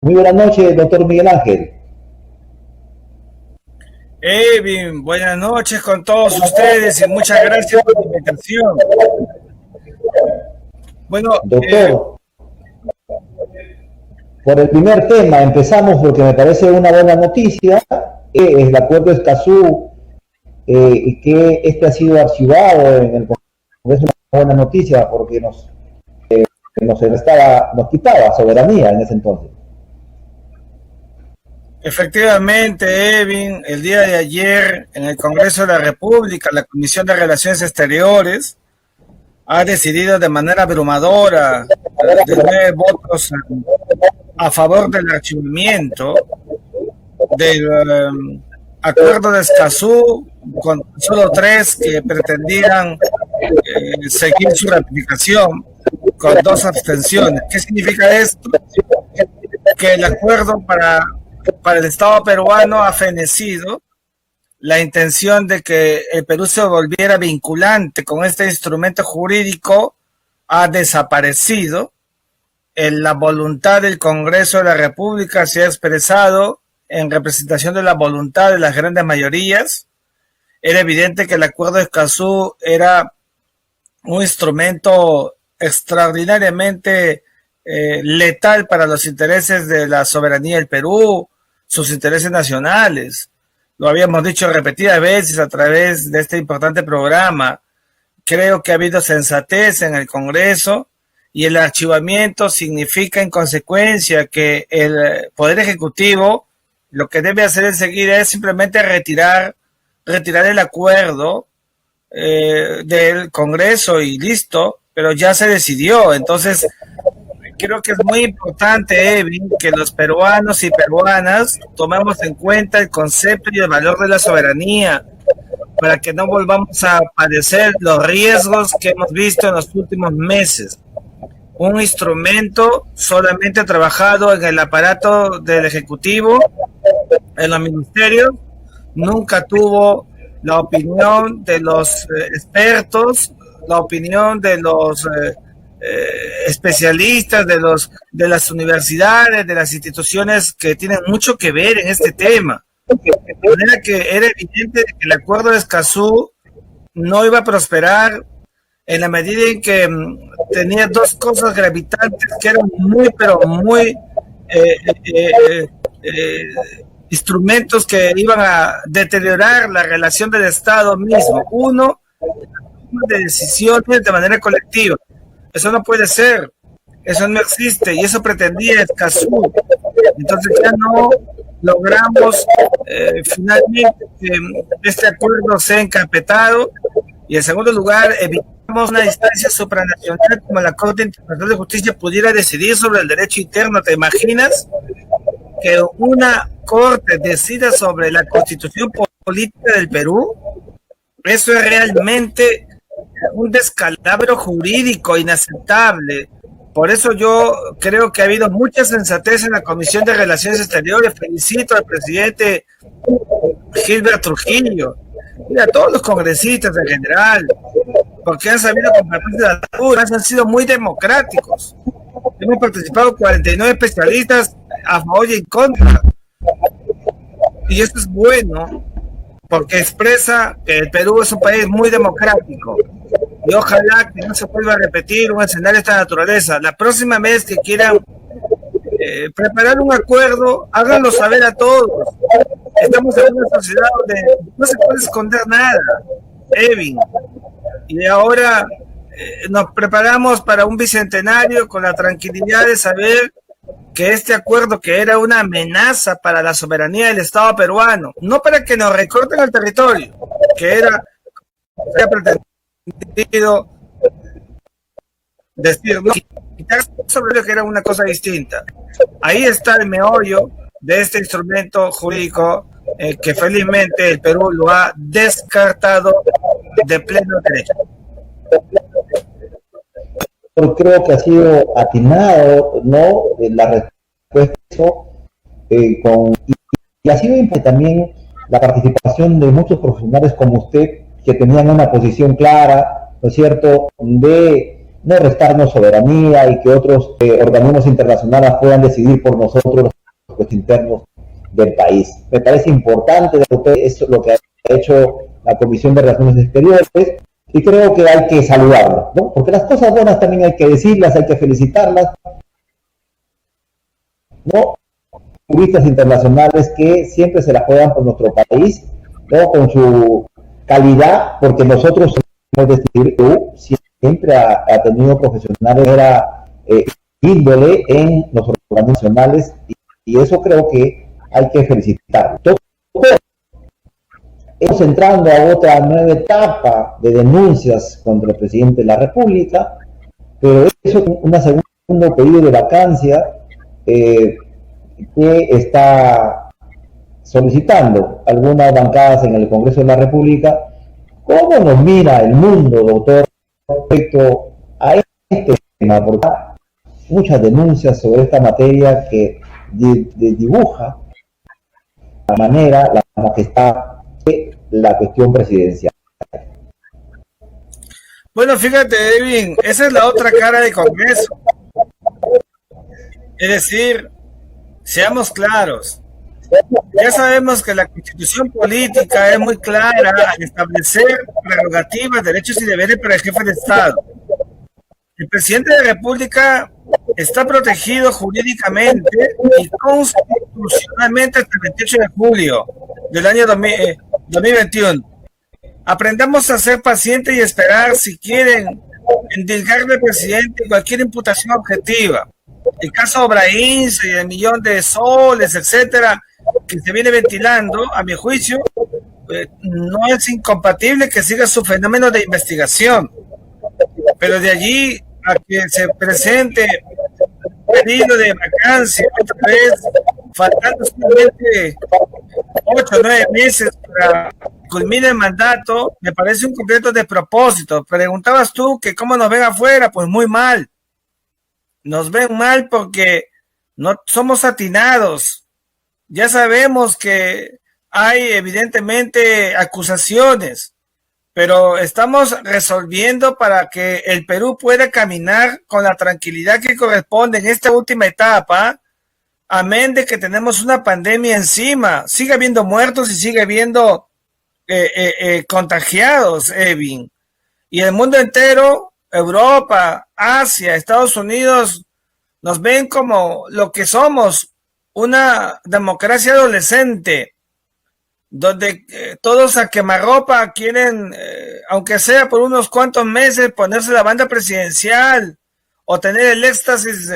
Muy buenas noches, doctor Miguel Ángel. Evin, buenas noches con todos ustedes y muchas gracias por la invitación. Bueno, Doctor, por el primer tema empezamos porque me parece una buena noticia, que es el acuerdo de Escazú, que este ha sido archivado en el Congreso. Una buena noticia porque nos quitaba soberanía en ese entonces. efectivamente, Evin, el día de ayer en el Congreso de la República, la Comisión de Relaciones Exteriores ha decidido de manera abrumadora, de 9 votos a favor del archivamiento del acuerdo de Escazú, con solo 3 que pretendían seguir su ratificación, con 2 abstenciones. ¿Qué significa esto? Que el acuerdo para el Estado peruano ha fenecido. La intención de que el Perú se volviera vinculante con este instrumento jurídico ha desaparecido. La voluntad del Congreso de la República se ha expresado en representación de la voluntad de las grandes mayorías. Era evidente que el acuerdo de Escazú era un instrumento extraordinariamente letal para los intereses de la soberanía del Perú, sus intereses nacionales. Lo habíamos dicho repetidas veces a través de este importante programa. Creo que ha habido sensatez en el Congreso y el archivamiento significa en consecuencia que el Poder Ejecutivo lo que debe hacer enseguida es simplemente retirar el acuerdo del Congreso y listo, pero ya se decidió. Entonces, creo que es muy importante, Evin, que los peruanos y peruanas tomemos en cuenta el concepto y el valor de la soberanía para que no volvamos a padecer los riesgos que hemos visto en los últimos meses. Un instrumento solamente trabajado en el aparato del Ejecutivo, en los ministerios, nunca tuvo la opinión de los expertos, la opinión de los especialistas, de las universidades, de las instituciones que tienen mucho que ver en este tema. De manera que era evidente que el acuerdo de Escazú no iba a prosperar en la medida en que tenía 2 cosas gravitantes que eran muy, pero muy instrumentos que iban a deteriorar la relación del Estado mismo. Uno, de decisiones de manera colectiva. Eso no puede ser, eso no existe y eso pretendía Escazú. Entonces ya no logramos finalmente que este acuerdo sea encarpetado y en segundo lugar evitamos una instancia supranacional como la Corte Internacional de Justicia pudiera decidir sobre el derecho interno. ¿Te imaginas que una corte decida sobre la constitución política del Perú? Eso es realmente un descalabro jurídico inaceptable. Por eso yo creo que ha habido mucha sensatez en la Comisión de Relaciones Exteriores. Felicito al presidente Gilbert Trujillo y a todos los congresistas en general, porque han sabido compartir la altura, han sido muy democráticos. Hemos participado 49 especialistas a favor y en contra. Y esto es bueno, porque expresa que el Perú es un país muy democrático. Y ojalá que no se vuelva a repetir un escenario de esta naturaleza. La próxima vez que quieran preparar un acuerdo, háganlo saber a todos. Estamos en una sociedad donde no se puede esconder nada, Evin. Y ahora nos preparamos para un bicentenario con la tranquilidad de saber que este acuerdo, que era una amenaza para la soberanía del Estado peruano, no para que nos recorten el territorio, que era pretendido decir, no, sobre lo que era una cosa distinta. Ahí está el meollo de este instrumento jurídico que felizmente el Perú lo ha descartado de pleno derecho. Yo creo que ha sido atinado, ¿no? La respuesta y ha sido importante también la participación de muchos profesionales como usted que tenían una posición clara, ¿no es cierto?, de no restarnos soberanía y que otros organismos internacionales puedan decidir por nosotros los internos del país. Me parece importante eso, lo que ha hecho la Comisión de Relaciones Exteriores, y creo que hay que saludarlo, ¿no? Porque las cosas buenas también hay que decirlas, hay que felicitarlas, ¿no? Turistas internacionales que siempre se la juegan por nuestro país, ¿no? Con su calidad, porque nosotros podemos decir que siempre ha tenido profesionales índole en los organismos nacionales, y eso creo que hay que felicitar. Estamos entrando a otra nueva etapa de denuncias contra el presidente de la República, pero eso es un segundo pedido de vacancia que está solicitando algunas bancadas en el Congreso de la República. ¿Cómo nos mira el mundo, doctor, respecto a este tema? Porque hay muchas denuncias sobre esta materia que dibuja la manera, la majestad de la cuestión presidencial. Bueno, fíjate, Edwin, esa es la otra cara del Congreso. Es decir, seamos claros. Ya sabemos que la Constitución política es muy clara al establecer prerrogativas, derechos y deberes para el jefe de Estado. El presidente de la República está protegido jurídicamente y constitucionalmente hasta el 28 de julio del año 2021. Aprendamos a ser pacientes y esperar si quieren endilgarle al presidente cualquier imputación objetiva. El caso Obraín y el millón de soles, etcétera, que se viene ventilando, a mi juicio, no es incompatible que siga su fenómeno de investigación. Pero de allí a que se presente pedido de vacancia otra vez, faltando solamente 8 o 9 meses para culminar el mandato, me parece un completo despropósito. Preguntabas tú que cómo nos ven afuera, pues muy mal. Nos ven mal porque no somos atinados. Ya sabemos que hay evidentemente acusaciones, pero estamos resolviendo para que el Perú pueda caminar con la tranquilidad que corresponde en esta última etapa, amén de que tenemos una pandemia encima. Sigue habiendo muertos y sigue habiendo contagiados, Evin. Y el mundo entero, Europa, Asia, Estados Unidos, nos ven como lo que somos, una democracia adolescente, donde todos a quemarropa quieren, aunque sea por unos cuantos meses, ponerse la banda presidencial o tener el éxtasis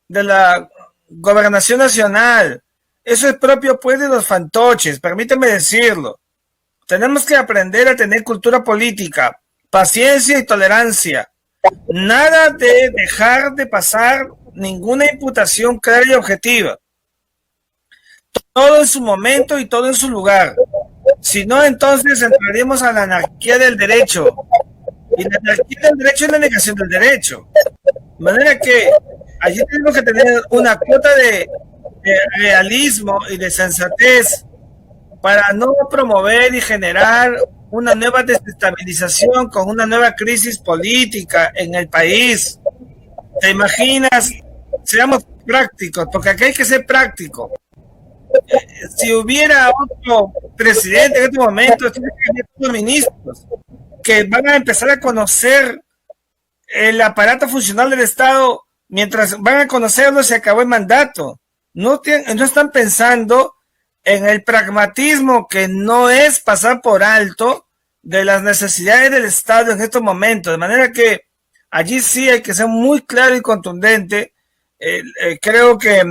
de la gobernación nacional. Eso es propio pues de los fantoches, permíteme decirlo. Tenemos que aprender a tener cultura política, paciencia y tolerancia. Nada de dejar de pasar ninguna imputación clara y objetiva. Todo en su momento y todo en su lugar. Si no, entonces entraremos a la anarquía del derecho. Y la anarquía del derecho es la negación del derecho. De manera que allí tenemos que tener una cuota de realismo y de sensatez para no promover y generar una nueva desestabilización con una nueva crisis política en el país. ¿Te imaginas? Seamos prácticos, porque aquí hay que ser práctico. Si hubiera otro presidente en este momento, otros ministros que van a empezar a conocer el aparato funcional del Estado, mientras van a conocerlo se acabó el mandato. No están pensando en el pragmatismo, que no es pasar por alto de las necesidades del Estado en estos momentos, de manera que allí sí hay que ser muy claro y contundente. Creo que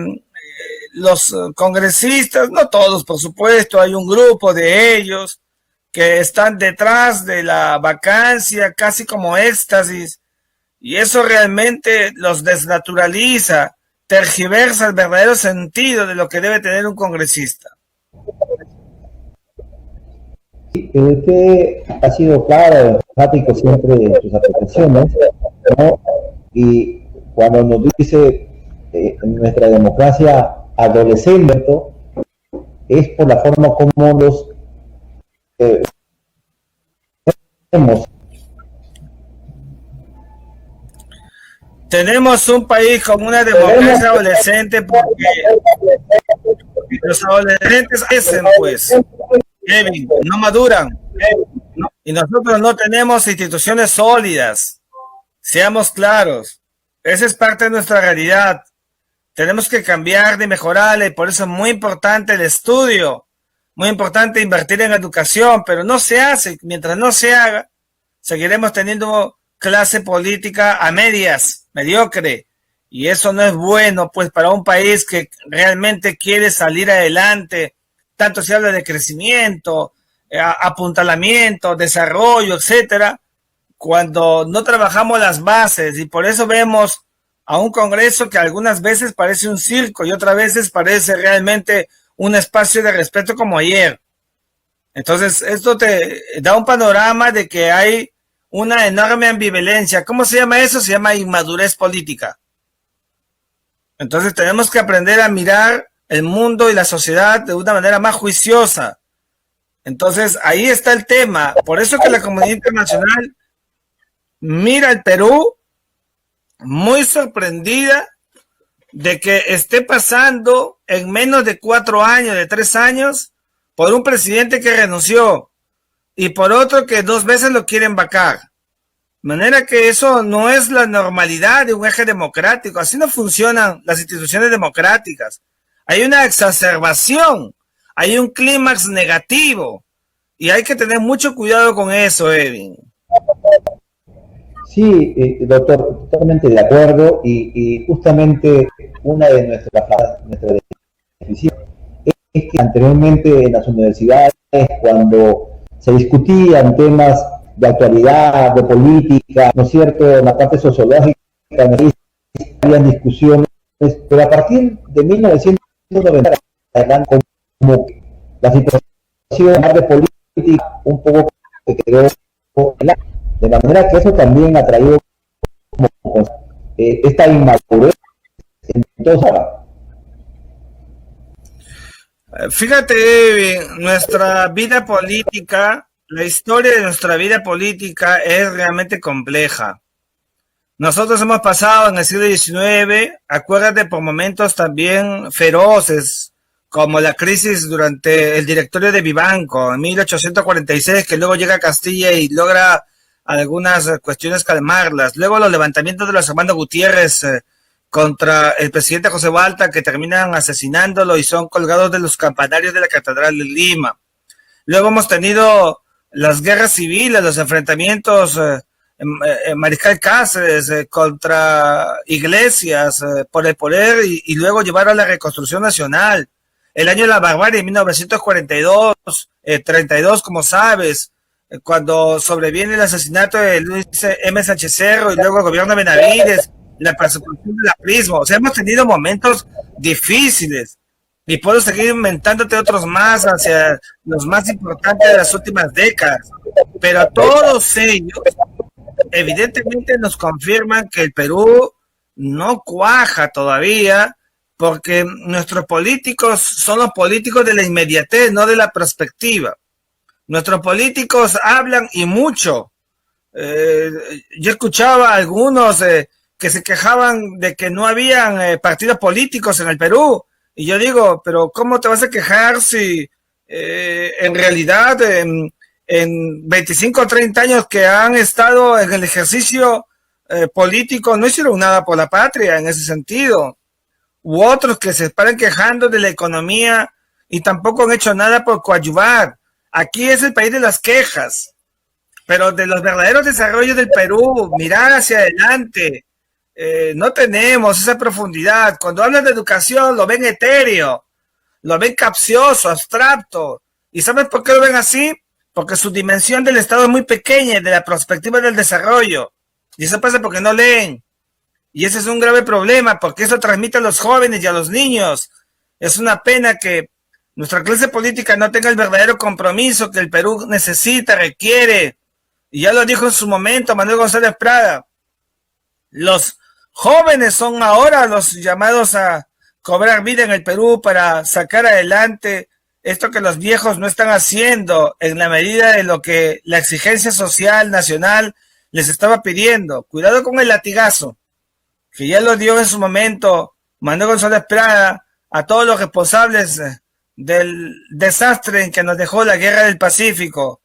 los congresistas, no todos por supuesto, hay un grupo de ellos que están detrás de la vacancia casi como éxtasis, y eso realmente los desnaturaliza, tergiversa el verdadero sentido de lo que debe tener un congresista. Usted ha sido claro, enfático siempre en sus apreciaciones, ¿no? Y cuando nos dice nuestra democracia adolescente, es por la forma como los vemos. Tenemos un país con una democracia adolescente porque los adolescentes crecen, pues, Kevin, no maduran. Y nosotros no tenemos instituciones sólidas. Seamos claros. Esa es parte de nuestra realidad. Tenemos que cambiar y mejorarla, y por eso es muy importante el estudio, muy importante invertir en educación, pero no se hace. Mientras no se haga, seguiremos teniendo clase política a medias, mediocre, y eso no es bueno, pues, para un país que realmente quiere salir adelante. Tanto se habla de crecimiento, apuntalamiento, desarrollo, etcétera, cuando no trabajamos las bases, y por eso vemos a un Congreso que algunas veces parece un circo y otras veces parece realmente un espacio de respeto como ayer. Entonces, esto te da un panorama de que hay una enorme ambivalencia. ¿Cómo se llama eso? Se llama inmadurez política. Entonces, tenemos que aprender a mirar el mundo y la sociedad de una manera más juiciosa. Entonces, ahí está el tema. Por eso que la comunidad internacional mira al Perú muy sorprendida de que esté pasando en menos de 4 años, de 3 años, por un presidente que renunció y por otro que 2 veces lo quieren vacar. De manera que eso no es la normalidad de un eje democrático. Así no funcionan las instituciones democráticas. Hay una exacerbación, hay un clímax negativo y hay que tener mucho cuidado con eso, Edwin. Sí, doctor, totalmente de acuerdo, y justamente una de nuestras deficiencias es que anteriormente en las universidades, cuando se discutían temas de actualidad, de política, ¿no es cierto?, en la parte sociológica, habían discusiones, pero a partir de 1990, como la situación de política un poco que quedó de manera que eso también ha traído como esta inmadurez en toda. Fíjate, Evin, nuestra vida política, la historia de nuestra vida política es realmente compleja. Nosotros hemos pasado en el siglo XIX, acuérdate, por momentos también feroces, como la crisis durante el directorio de Vivanco en 1846, que luego llega a Castilla y logra algunas cuestiones calmarlas. Luego los levantamientos de los hermanos Gutiérrez contra el presidente José Balta, que terminan asesinándolo y son colgados de los campanarios de la Catedral de Lima. Luego hemos tenido las guerras civiles, los enfrentamientos Mariscal Cáceres contra Iglesias por el poder y luego llevar a la reconstrucción nacional. El año de la barbarie, 1942, 32, como sabes, cuando sobreviene el asesinato de Luis M. Sánchez Cerro y luego el gobierno de Benavides, la persecución del aprismo. O sea, hemos tenido momentos difíciles y puedo seguir inventándote otros más hacia los más importantes de las últimas décadas, pero todos ellos evidentemente nos confirman que el Perú no cuaja todavía, porque nuestros políticos son los políticos de la inmediatez, no de la perspectiva. Nuestros políticos hablan y mucho. Yo escuchaba a algunos que se quejaban de que no habían partidos políticos en el Perú, y yo digo, pero ¿cómo te vas a quejar si en realidad en 25 o 30 años que han estado en el ejercicio político no hicieron nada por la patria en ese sentido? U otros que se paran quejando de la economía y tampoco han hecho nada por coadyuvar. Aquí es el país de las quejas, pero de los verdaderos desarrollos del Perú, mirar hacia adelante, no tenemos esa profundidad. Cuando hablan de educación lo ven etéreo, lo ven capcioso, abstracto. ¿Y sabes por qué lo ven así? Porque su dimensión del Estado es muy pequeña de la perspectiva del desarrollo. Y eso pasa porque no leen. Y ese es un grave problema, porque eso transmite a los jóvenes y a los niños. Es una pena que nuestra clase política no tenga el verdadero compromiso que el Perú necesita, requiere. Y ya lo dijo en su momento Manuel González Prada. Los jóvenes son ahora los llamados a cobrar vida en el Perú para sacar adelante esto que los viejos no están haciendo en la medida de lo que la exigencia social nacional les estaba pidiendo. Cuidado con el latigazo. que ya lo dio en su momento Manuel González Prada, a todos los responsables del desastre en que nos dejó la guerra del Pacífico.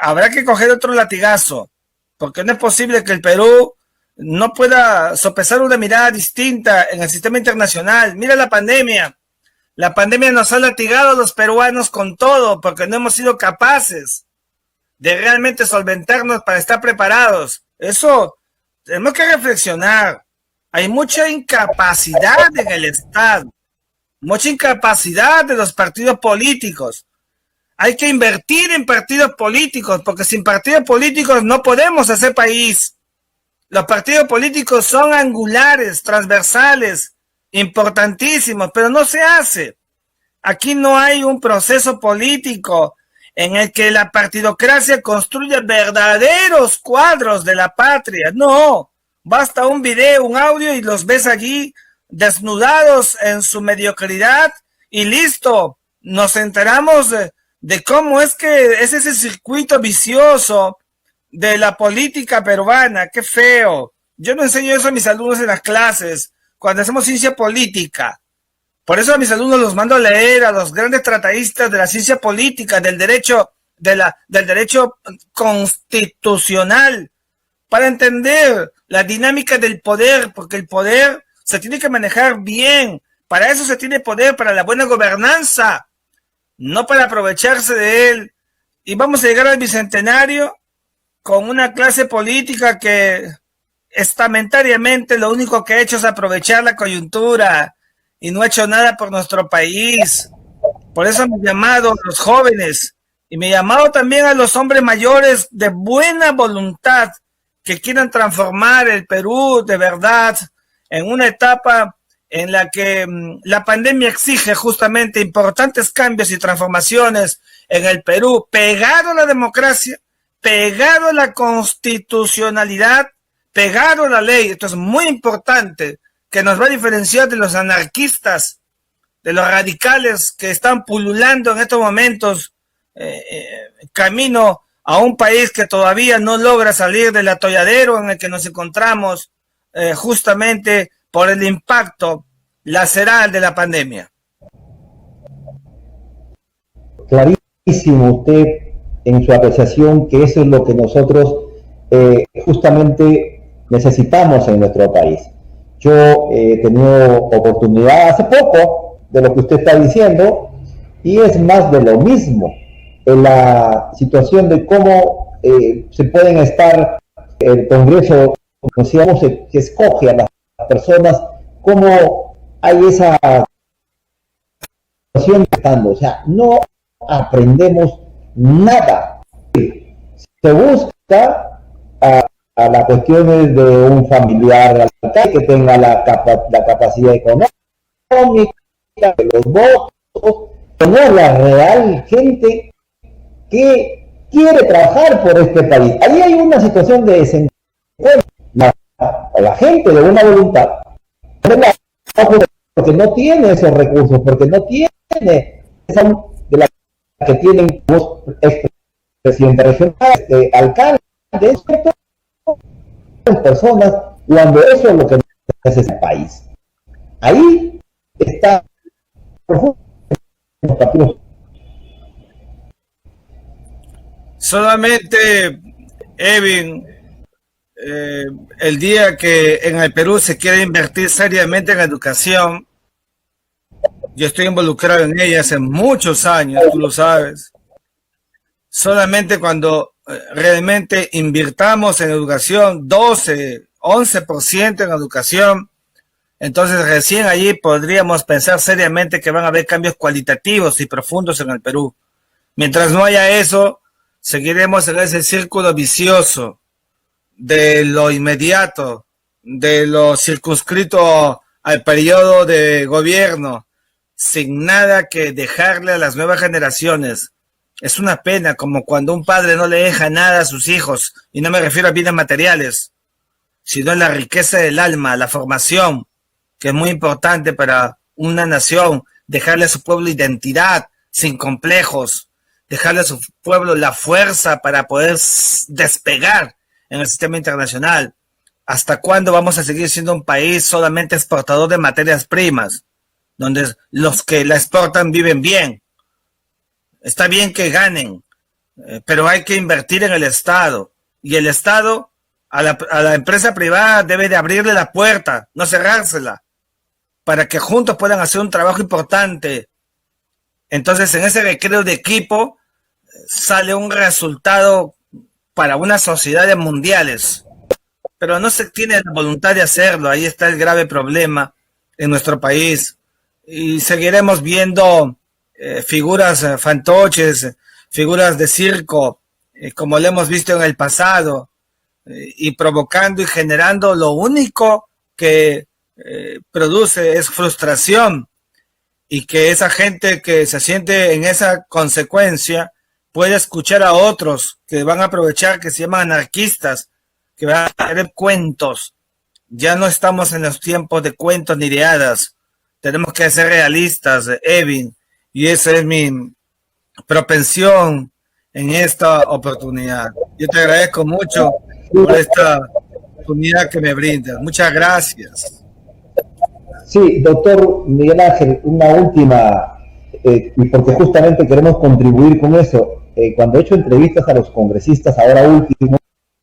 Habrá que coger otro latigazo, porque no es posible que el Perú no pueda sopesar una mirada distinta en el sistema internacional. Mira la pandemia. La pandemia nos ha latigado a los peruanos con todo, porque no hemos sido capaces de realmente solventarnos para estar preparados. Eso tenemos que reflexionar. Hay mucha incapacidad en el Estado, mucha incapacidad de los partidos políticos. Hay que invertir en partidos políticos, porque sin partidos políticos no podemos hacer país. Los partidos políticos son angulares, transversales, importantísimos, pero no se hace. Aquí no hay un proceso político en el que la partidocracia construya verdaderos cuadros de la patria. No, basta un video, un audio y los ves allí desnudados en su mediocridad y listo. Nos enteramos de cómo es que es ese circuito vicioso de la política peruana. Qué feo. Yo no enseño eso a mis alumnos en las clases cuando hacemos ciencia política. Por eso a mis alumnos los mando a leer a los grandes tratadistas de la ciencia política, del derecho, del derecho constitucional, para entender la dinámica del poder, porque el poder se tiene que manejar bien. Para eso se tiene poder, para la buena gobernanza, no para aprovecharse de él. Y vamos a llegar al bicentenario con una clase política que estamentariamente lo único que ha hecho es aprovechar la coyuntura y no ha hecho nada por nuestro país. Por eso me he llamado a los jóvenes y me he llamado también a los hombres mayores de buena voluntad que quieran transformar el Perú de verdad en una etapa en la que la pandemia exige justamente importantes cambios y transformaciones en el Perú, pegado a la democracia, pegado a la constitucionalidad, pegado a la ley. Esto es muy importante, que nos va a diferenciar de los anarquistas, de los radicales que están pululando en estos momentos camino a un país que todavía no logra salir del atolladero en el que nos encontramos justamente por el impacto laceral de la pandemia. Clarísimo usted en su apreciación que eso es lo que nosotros justamente necesitamos en nuestro país. Yo he tenido oportunidad hace poco de lo que usted está diciendo y es más de lo mismo en la situación de cómo se pueden estar el Congreso, decíamos, que escoge a las personas, cómo hay esa situación estando, o sea, no aprendemos nada. Se busca a las cuestiones de un familiar alcalde que tenga la capacidad económica, de los votos, tener la real gente que quiere trabajar por este país. Ahí hay una situación de desencuentro. La gente de buena voluntad, porque no tiene esos recursos, porque no tiene esa de la que tienen los expresidentes regionales, alcaldes, personas, cuando eso es lo que necesita el país. Ahí está solamente, Evin, el día que en el Perú se quiere invertir seriamente en educación, yo estoy involucrado en ella hace muchos años, tú lo sabes. Solamente cuando realmente invirtamos en educación 12, 11% en educación, entonces recién allí podríamos pensar seriamente que van a haber cambios cualitativos y profundos en el Perú. Mientras no haya eso, seguiremos en ese círculo vicioso de lo inmediato, de lo circunscrito al periodo de gobierno, sin nada que dejarle a las nuevas generaciones. Es una pena, como cuando un padre no le deja nada a sus hijos, y no me refiero a bienes materiales, sino a la riqueza del alma, la formación, que es muy importante para una nación, dejarle a su pueblo identidad, sin complejos, dejarle a su pueblo la fuerza para poder despegar en el sistema internacional. ¿hasta cuándo vamos a seguir siendo un país solamente exportador de materias primas, donde los que la exportan viven bien? Está bien que ganen, pero hay que invertir en el Estado. Y el Estado a la empresa privada debe de abrirle la puerta, no cerrársela, para que juntos puedan hacer un trabajo importante. Entonces, en ese recreo de equipo sale un resultado para unas sociedades mundiales. Pero no se tiene la voluntad de hacerlo. Ahí está el grave problema en nuestro país. Y seguiremos viendo figuras fantoches, figuras de circo, como lo hemos visto en el pasado, y provocando y generando lo único que produce es frustración, y que esa gente que se siente en esa consecuencia puede escuchar a otros que van a aprovechar, que se llaman anarquistas, que van a hacer cuentos. Ya no estamos en los tiempos de cuentos ni de hadas. Tenemos que ser realistas, Evin, y esa es mi propensión en esta oportunidad. Yo te agradezco mucho por esta oportunidad que me brindas. Muchas gracias. Sí, doctor Miguel Ángel, una última, y porque justamente queremos contribuir con eso. Cuando he hecho entrevistas a los congresistas, ahora último,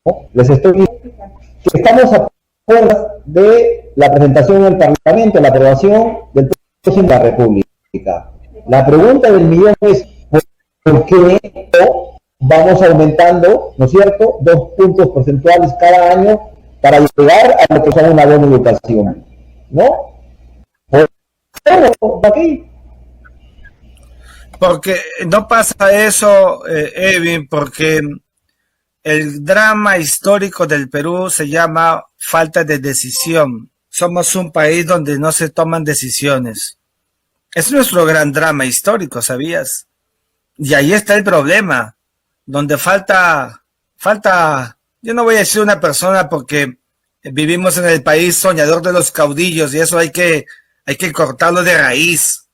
¿no?, les estoy diciendo que estamos a puertas de la presentación en el Parlamento, la aprobación del presidente de la República. La pregunta del millón es, ¿por qué vamos aumentando, ¿no es cierto?, 2 puntos porcentuales cada año para llegar a lo que son una buena educación, ¿no? Aquí. Porque no pasa eso, Evin, porque el drama histórico del Perú se llama falta de decisión. Somos un país donde no se toman decisiones. Es nuestro gran drama histórico, ¿sabías? Y ahí está el problema, donde falta, yo no voy a decir una persona porque vivimos en el país soñador de los caudillos y eso hay que cortarlo de raíz.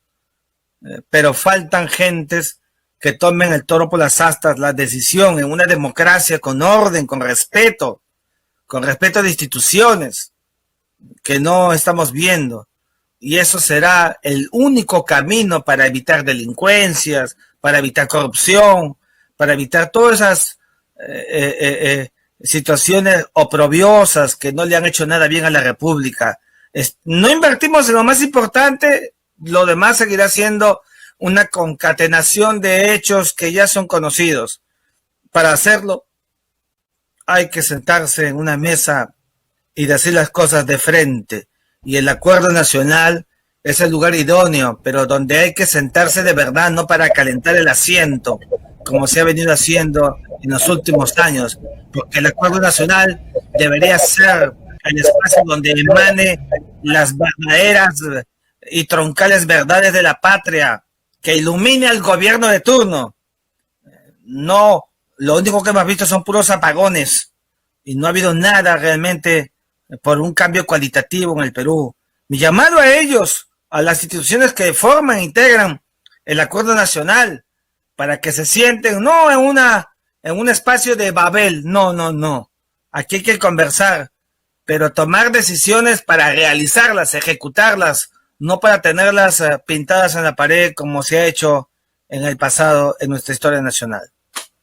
Pero faltan gentes que tomen el toro por las astas, la decisión en una democracia con orden, con respeto de instituciones que no estamos viendo. Y eso será el único camino para evitar delincuencias, para evitar corrupción, para evitar todas esas situaciones oprobiosas que no le han hecho nada bien a la República. No invertimos en lo más importante, lo demás seguirá siendo una concatenación de hechos que ya son conocidos. Para hacerlo hay que sentarse en una mesa y decir las cosas de frente. Y el acuerdo nacional es el lugar idóneo, pero donde hay que sentarse de verdad, no para calentar el asiento, como se ha venido haciendo en los últimos años, porque el acuerdo nacional debería ser el espacio donde emane las verdaderas y troncales verdades de la patria, que ilumine al gobierno de turno. No, lo único que hemos visto son puros apagones y no ha habido nada realmente por un cambio cualitativo en el Perú. Mi llamado a ellos, a las instituciones que forman e integran el acuerdo nacional, para que se sienten no en un espacio de Babel, no. Aquí hay que conversar, pero tomar decisiones para realizarlas, ejecutarlas, no para tenerlas pintadas en la pared como se ha hecho en el pasado en nuestra historia nacional.